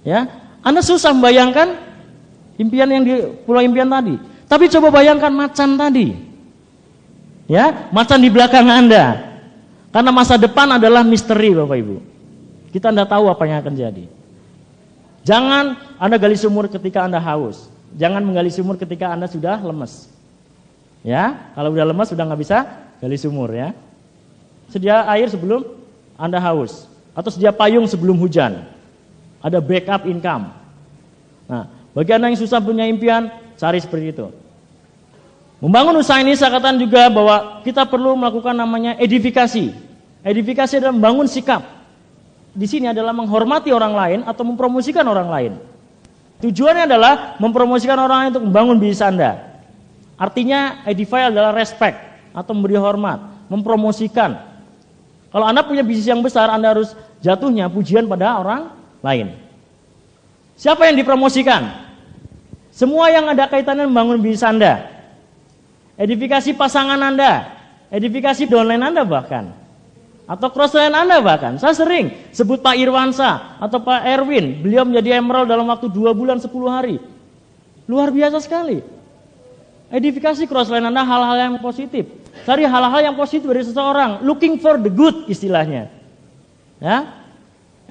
Ya, Anda susah membayangkan impian yang di pulau impian tadi. Tapi coba bayangkan macan tadi. Ya, macan di belakang Anda. Karena masa depan adalah misteri Bapak Ibu. Kita tidak tahu apa yang akan jadi. Jangan Anda gali sumur ketika Anda haus. Jangan menggali sumur ketika Anda sudah lemes. Ya, kalau sudah lemes sudah nggak bisa gali sumur ya. Sedia air sebelum Anda haus, atau sedia payung sebelum hujan. Ada backup income. Nah, bagi Anda yang susah punya impian, cari seperti itu. Membangun usaha ini saya katakan juga bahwa kita perlu melakukan namanya edifikasi. Edifikasi adalah membangun sikap. Di sini adalah menghormati orang lain atau mempromosikan orang lain. Tujuannya adalah mempromosikan orang lain untuk membangun bisnis Anda. Artinya edify adalah respect atau memberi hormat, mempromosikan. Kalau Anda punya bisnis yang besar, Anda harus jatuhnya pujian pada orang lain. Siapa yang dipromosikan? Semua yang ada kaitannya membangun bisnis Anda. Edifikasi pasangan Anda, edifikasi downline Anda bahkan, atau crossline Anda bahkan. Saya sering sebut Pak Irwansa atau Pak Erwin, beliau menjadi emerald dalam waktu 2 bulan 10 hari. Luar biasa sekali. Edifikasi crossline Anda hal-hal yang positif. Cari hal-hal yang positif dari seseorang, looking for the good istilahnya. Ya.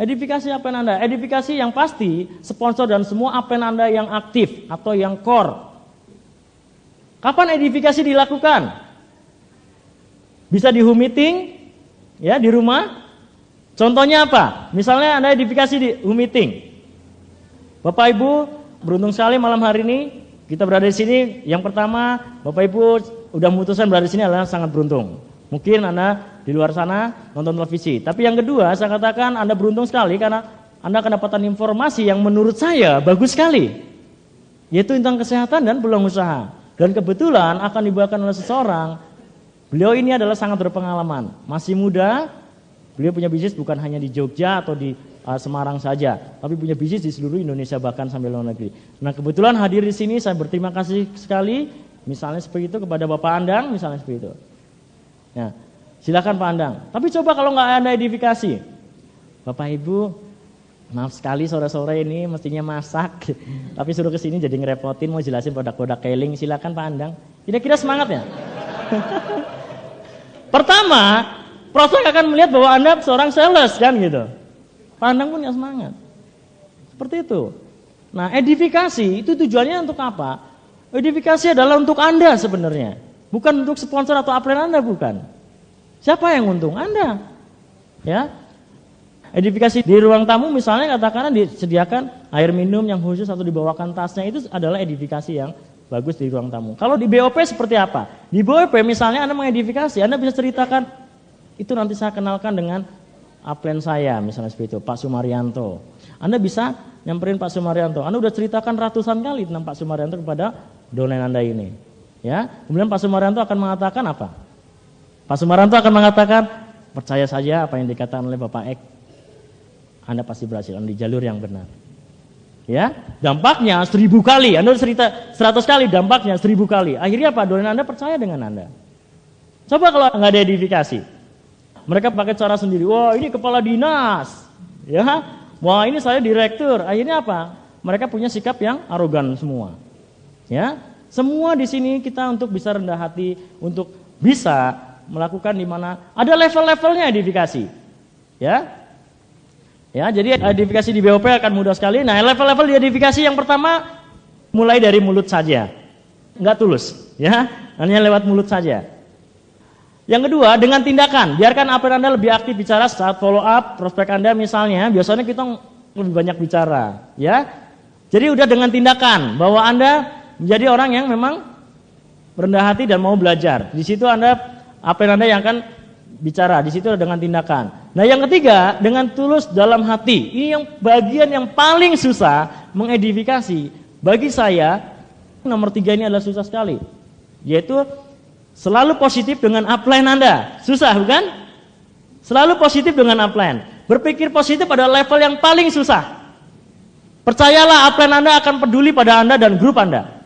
Edifikasi APN Anda, edifikasi yang pasti sponsor dan semua APN Anda yang aktif atau yang core. Kapan edifikasi dilakukan? Bisa di home meeting, ya di rumah. Contohnya apa? Misalnya Anda edifikasi di home meeting. Bapak Ibu beruntung sekali malam hari ini kita berada di sini. Yang pertama, Bapak Ibu udah memutuskan berada di sini adalah sangat beruntung. Mungkin Anda di luar sana nonton televisi. Tapi yang kedua, saya katakan Anda beruntung sekali karena Anda akan dapatkan informasi yang menurut saya bagus sekali, yaitu tentang kesehatan dan peluang usaha. Dan kebetulan akan dibawakan oleh seseorang. Beliau ini adalah sangat berpengalaman, masih muda. Beliau punya bisnis bukan hanya di Jogja atau di Semarang saja, tapi punya bisnis di seluruh Indonesia bahkan sampai luar negeri. Nah kebetulan hadir di sini, saya berterima kasih sekali. Misalnya seperti itu kepada Bapak Andang, misalnya seperti itu. Nah, silakan Pak Andang. Tapi coba kalau nggak ada edifikasi, Bapak Ibu, maaf sekali sore-sore ini mestinya masak, tapi suruh kesini jadi ngerepotin mau jelasin produk-produk keling. Silakan Pak Andang. Kira-kira semangat ya? Pertama, prospek akan melihat bahwa Anda seorang sales kan gitu. Pak Andang punya semangat. Seperti itu. Nah, edifikasi itu tujuannya untuk apa? Edifikasi adalah untuk Anda sebenarnya. Bukan untuk sponsor atau upline Anda, bukan. Siapa yang untung? Anda. Ya. Edifikasi di ruang tamu misalnya katakanlah disediakan air minum yang khusus atau dibawakan tasnya, itu adalah edifikasi yang bagus di ruang tamu. Kalau di BOP seperti apa? Di BOP misalnya Anda mengedifikasi, Anda bisa ceritakan, itu nanti saya kenalkan dengan upline saya, misalnya seperti itu, Pak Sumaryanto. Anda bisa nyamperin Pak Sumaryanto. Anda udah ceritakan ratusan kali tentang Pak Sumaryanto kepada downline Anda ini. Ya, kemudian Pak Sumaryanto akan mengatakan apa? Pak Sumaryanto akan mengatakan, percaya saja apa yang dikatakan oleh Bapak Ek. Anda pasti berhasil, Anda di jalur yang benar. Ya, dampaknya 1000 kali. Anda cerita 100 kali, dampaknya 1000 kali. Akhirnya apa? Dosen Anda percaya dengan Anda. Coba kalau nggak ada edifikasi, mereka pakai cara sendiri. Wah, ini kepala dinas, ya. Wah, ini saya direktur. Akhirnya apa? Mereka punya sikap yang arogan semua. Ya, semua di sini kita untuk bisa rendah hati, untuk bisa melakukan di mana ada level-levelnya edifikasi. Ya, jadi edifikasi di BOP akan mudah sekali. Nah, level-level di edifikasi yang pertama mulai dari mulut saja, nggak tulus, ya, hanya lewat mulut saja. Yang kedua dengan tindakan, biarkan upline Anda lebih aktif bicara saat follow up prospek Anda misalnya. Biasanya kita lebih banyak bicara, ya. Jadi udah dengan tindakan bahwa Anda menjadi orang yang memang rendah hati dan mau belajar. Di situ upline Anda yang akan bicara, di situ dengan tindakan. Nah, yang ketiga dengan tulus dalam hati. Ini yang bagian yang paling susah mengedifikasi. Bagi saya nomor 3 ini adalah susah sekali, yaitu selalu positif dengan upline Anda. Susah bukan? Selalu positif dengan upline. Berpikir positif pada level yang paling susah. Percayalah upline Anda akan peduli pada Anda dan grup Anda.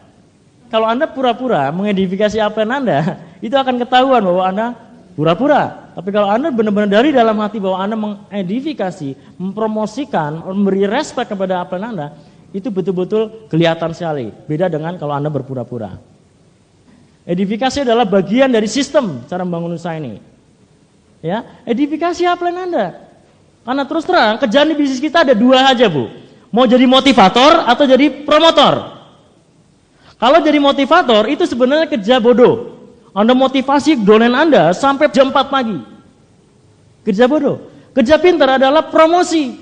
Kalau Anda pura-pura mengedifikasi upline Anda, itu akan ketahuan bahwa Anda pura-pura. Tapi kalau Anda benar-benar dari dalam hati bahwa Anda mengedifikasi, mempromosikan, memberi respek kepada upline Anda, itu betul-betul kelihatan sekali. Beda dengan kalau Anda berpura-pura. Edifikasi adalah bagian dari sistem cara membangun usaha ini. Ya, edifikasi upline Anda. Karena terus terang kerjaan di bisnis kita ada 2 aja, Bu. Mau jadi motivator atau jadi promotor. Kalau jadi motivator itu sebenarnya kerja bodoh. Anda motivasi downline Anda sampai jam 4 pagi. Kerja bodoh. Kerja pintar adalah promosi.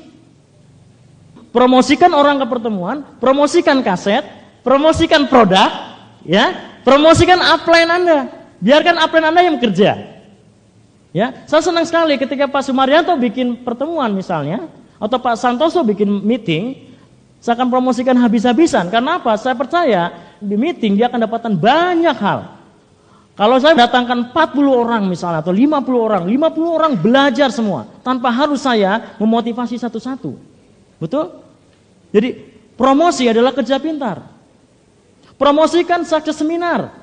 Promosikan orang ke pertemuan, promosikan kaset, promosikan produk, ya, promosikan upline Anda. Biarkan upline Anda yang bekerja. Ya, saya senang sekali ketika Pak Sumaryanto bikin pertemuan misalnya, atau Pak Santoso bikin meeting, saya akan promosikan habis-habisan. Karena apa? Saya percaya di meeting dia akan dapatkan banyak hal. Kalau saya datangkan 40 orang misalnya atau 50 orang belajar semua tanpa harus saya memotivasi satu-satu. Betul? Jadi promosi adalah kerja pintar. Promosikan success seminar.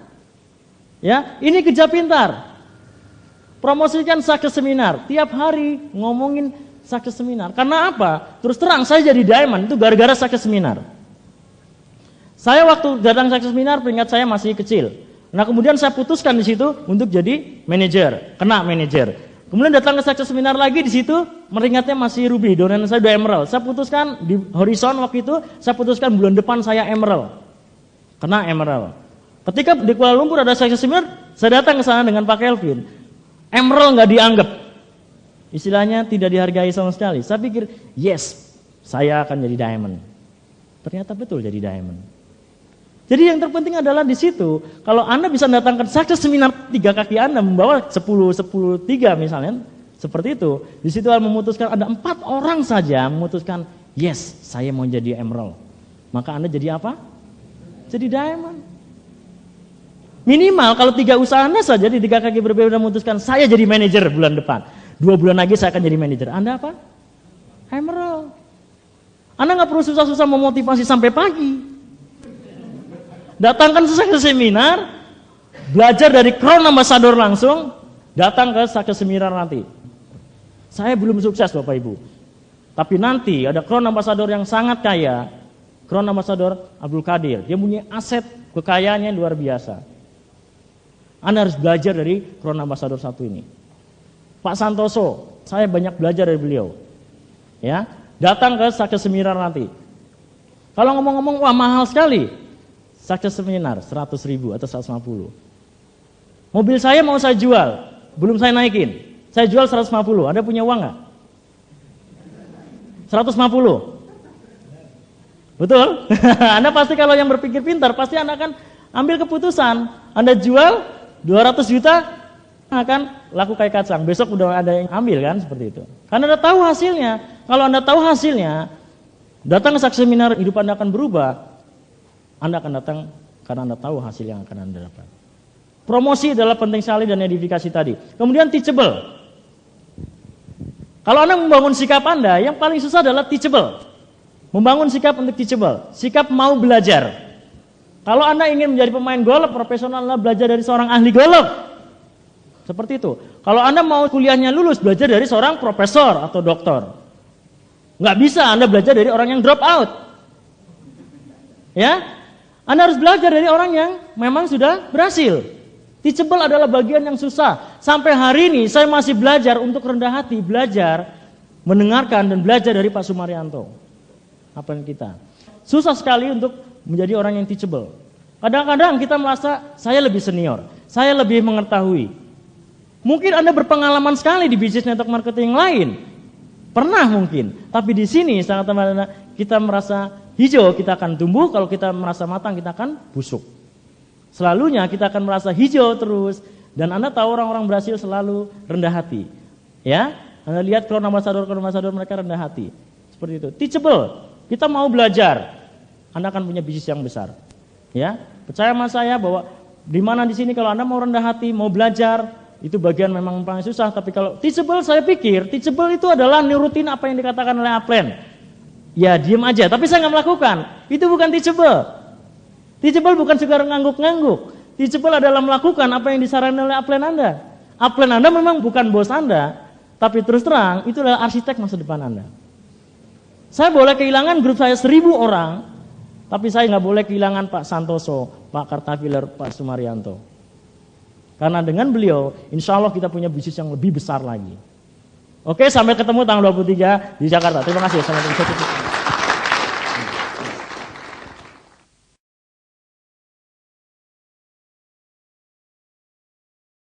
Ya, ini kerja pintar. Promosikan success seminar. Tiap hari ngomongin success seminar. Karena apa? Terus terang saya jadi diamond itu gara-gara success seminar. Saya waktu datang success seminar peringkat saya masih kecil. Nah, kemudian saya putuskan di situ untuk jadi manajer, kena manajer. Kemudian datang ke success seminar lagi di situ, peringkatnya masih ruby, downline saya udah emerald. Saya putuskan di horizon waktu itu, saya putuskan bulan depan saya emerald. Kena emerald. Ketika di Kuala Lumpur ada success seminar, saya datang ke sana dengan Pak Kelvin. Emerald nggak dianggap. Istilahnya tidak dihargai sama sekali. Saya pikir, yes, saya akan jadi diamond. Ternyata betul jadi diamond. Jadi yang terpenting adalah di situ, kalau Anda bisa datangkan success seminar 3 kaki Anda membawa 10-3 misalnya, seperti itu, di situ Anda memutuskan ada 4 orang saja memutuskan, yes, saya mau jadi emerald. Maka Anda jadi apa? Jadi diamond. Minimal kalau 3 usaha Anda saja di 3 kaki berbeda memutuskan, saya jadi manajer bulan depan. 2 bulan lagi saya akan jadi manajer. Anda apa? Emerald. Anda nggak perlu susah-susah memotivasi sampai pagi. Datangkan success seminar, belajar dari Crown Ambassador langsung, datang ke success seminar nanti. Saya belum sukses Bapak Ibu, tapi nanti ada Crown Ambassador yang sangat kaya, Crown Ambassador Abdul Qadir. Dia punya aset kekayaannya luar biasa. Anda harus belajar dari Crown Ambassador 1 ini. Pak Santoso, saya banyak belajar dari beliau. Ya, datang ke success seminar nanti. Kalau ngomong-ngomong, wah mahal sekali. Success seminar 100.000 atau 150. Mobil saya mau saya jual, belum saya naikin. Saya jual 150, Anda punya uang nggak? 150. Betul? Anda pasti kalau yang berpikir pintar, pasti Anda akan ambil keputusan. Anda jual 200 juta, akan laku kayak kacang. Besok udah ada yang ambil kan, seperti itu. Karena Anda tahu hasilnya. Kalau Anda tahu hasilnya, datang ke saksi seminar, hidup Anda akan berubah. Anda akan datang karena Anda tahu hasil yang akan Anda dapat. Promosi adalah penting sekali dan edifikasi tadi. Kemudian teachable. Kalau Anda membangun sikap Anda, yang paling susah adalah teachable. Membangun sikap untuk teachable. Sikap mau belajar. Kalau Anda ingin menjadi pemain golf profesional, Anda belajar dari seorang ahli golf. Seperti itu. Kalau Anda mau kuliahnya lulus, belajar dari seorang profesor atau doktor. Nggak bisa Anda belajar dari orang yang drop out. Ya, Anda harus belajar dari orang yang memang sudah berhasil. Teachable adalah bagian yang susah. Sampai hari ini saya masih belajar untuk rendah hati, belajar, mendengarkan dan belajar dari Pak Sumaryanto. Apa yang kita? Susah sekali untuk menjadi orang yang teachable. Kadang-kadang kita merasa saya lebih senior, saya lebih mengetahui. Mungkin Anda berpengalaman sekali di bisnis network marketing lain. Pernah mungkin, tapi di sini sangat teman-teman kita merasa hijau, kita akan tumbuh. Kalau kita merasa matang, kita akan busuk. Selalunya kita akan merasa hijau terus. Dan Anda tahu orang-orang berhasil selalu rendah hati. Ya, Anda lihat crown ambassador mereka rendah hati. Seperti itu. Teachable. Kita mau belajar. Anda akan punya bisnis yang besar. Ya, percaya sama saya bahwa di mana di sini kalau Anda mau rendah hati, mau belajar, itu bagian memang paling susah. Tapi kalau teachable, saya pikir teachable itu adalah nurutin apa yang dikatakan oleh upline. Ya, diem aja. Tapi saya nggak melakukan. Itu bukan teachable. Teachable bukan sekedar ngangguk-ngangguk. Teachable adalah melakukan apa yang disarankan oleh upline Anda. Upline Anda memang bukan bos Anda, tapi terus terang itu adalah arsitek masa depan Anda. Saya boleh kehilangan grup saya 1000 orang, tapi saya nggak boleh kehilangan Pak Santoso, Pak Kartaviler, Pak Sumaryanto. Karena dengan beliau, insya Allah kita punya bisnis yang lebih besar lagi. Oke, sampai ketemu tanggal 23 di Jakarta. Terima kasih. Sampai jumpa.